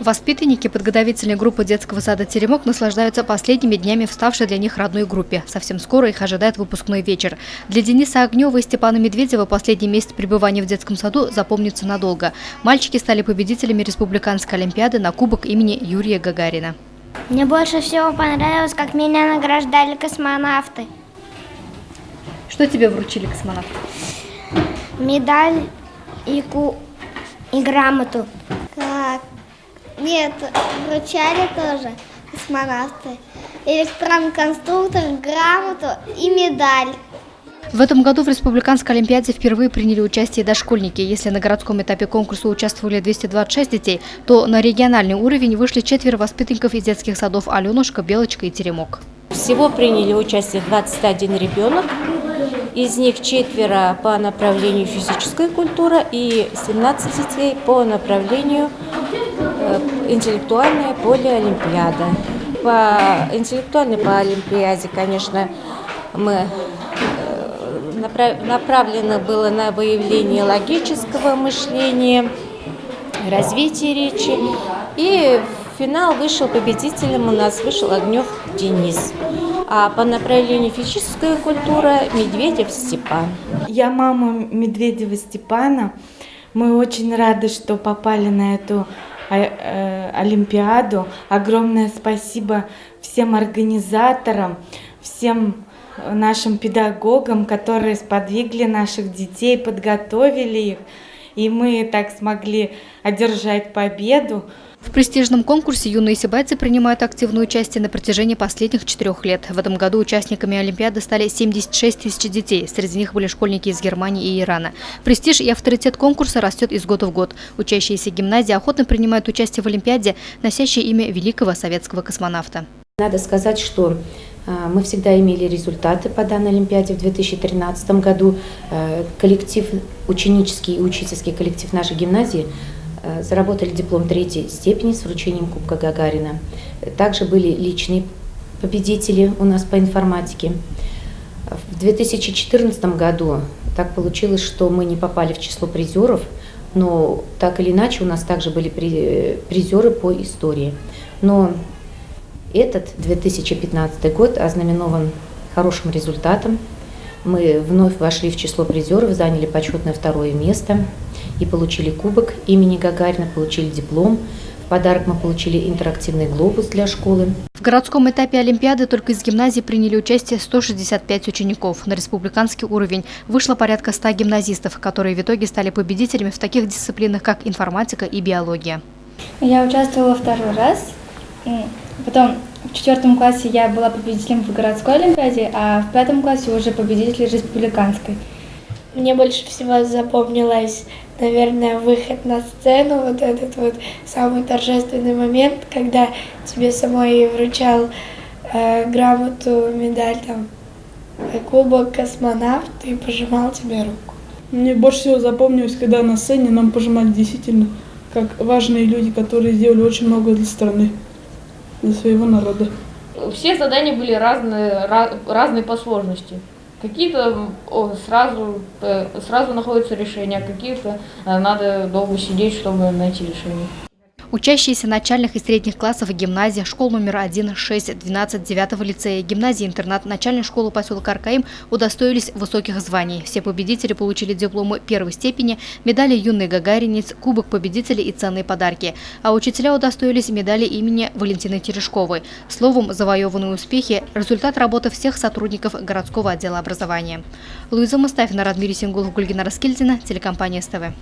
Воспитанники подготовительной группы детского сада «Теремок» наслаждаются последними днями вставшей для них родной группе. Совсем скоро их ожидает выпускной вечер. Для Дениса Огнева и Степана Медведева последний месяц пребывания в детском саду запомнится надолго. Мальчики стали победителями республиканской олимпиады на кубок имени Юрия Гагарина. Мне больше всего понравилось, как меня награждали космонавты. Что тебе вручили космонавты? Медаль и грамоту. Нет, вручали тоже космонавты. Электрон-конструктор, грамоту и медаль. В этом году в республиканской олимпиаде впервые приняли участие дошкольники. Если на городском этапе конкурса участвовали 226 детей, то на региональный уровень вышли 4 воспитанников из детских садов «Аленушка», «Белочка» и «Теремок». Всего приняли участие 21 ребенок. Из них 4 по направлению физическая культура и 17 детей по направлению интеллектуальная полиолимпиада. По интеллектуальной полиолимпиаде, конечно, мы направлено было на выявление логического мышления, развитие речи. И в финал вышел победителем, у нас вышел Огнев Денис. А по направлению физическая культура Медведев Степан. Я мама Медведева Степана. Мы очень рады, что попали на эту олимпиаду. Огромное спасибо всем организаторам, всем нашим педагогам, которые сподвигли наших детей, подготовили их. И мы так смогли одержать победу. В престижном конкурсе юные сибайцы принимают активное участие на протяжении последних 4 лет. В этом году участниками Олимпиады стали 76 тысяч детей. Среди них были школьники из Германии и Ирана. Престиж и авторитет конкурса растет из года в год. Учащиеся гимназии охотно принимают участие в Олимпиаде, носящей имя великого советского космонавта. Надо сказать, что мы всегда имели результаты по данной Олимпиаде. В 2013 году коллектив, ученический и учительский коллектив нашей гимназии заработали диплом 3-й степени с вручением Кубка Гагарина. Также были личные победители у нас по информатике. В 2014 году так получилось, что мы не попали в число призеров, но так или иначе у нас также были призеры по истории. Но этот 2015 год ознаменован хорошим результатом. Мы вновь вошли в число призеров, заняли почетное 2-е место и получили кубок имени Гагарина, получили диплом. В подарок мы получили интерактивный глобус для школы. В городском этапе Олимпиады только из гимназии приняли участие 165 учеников. На республиканский уровень вышло порядка 100 гимназистов, которые в итоге стали победителями в таких дисциплинах, как информатика и биология. Я участвовала 2-й раз. Потом в 4 классе я была победителем в городской олимпиаде, а в 5 классе уже победитель республиканской. Мне больше всего запомнилось, наверное, выход на сцену, вот этот вот самый торжественный момент, когда тебе самой вручал грамоту, медаль, там, кубок, космонавт и пожимал тебе руку. Мне больше всего запомнилось, когда на сцене нам пожимали действительно как важные люди, которые сделали очень много для страны, для своего народа. Все задания были разные по сложности. Какие-то сразу находятся решения, а какие-то надо долго сидеть, чтобы найти решение. Учащиеся начальных и средних классов гимназии, школ номер 1, 6, 12, 9 лицея, гимназии-интернат, начальной школы поселка Аркаим удостоились высоких званий. Все победители получили дипломы 1-й степени, медали «Юный гагаринец», кубок победителей и ценные подарки. А учителя удостоились медали имени Валентины Терешковой. Словом, завоеванные успехи – результат работы всех сотрудников городского отдела образования. Луиза Мустафина, Радмир Сингулов, Гульгина Раскильдина, телекомпания СТВ.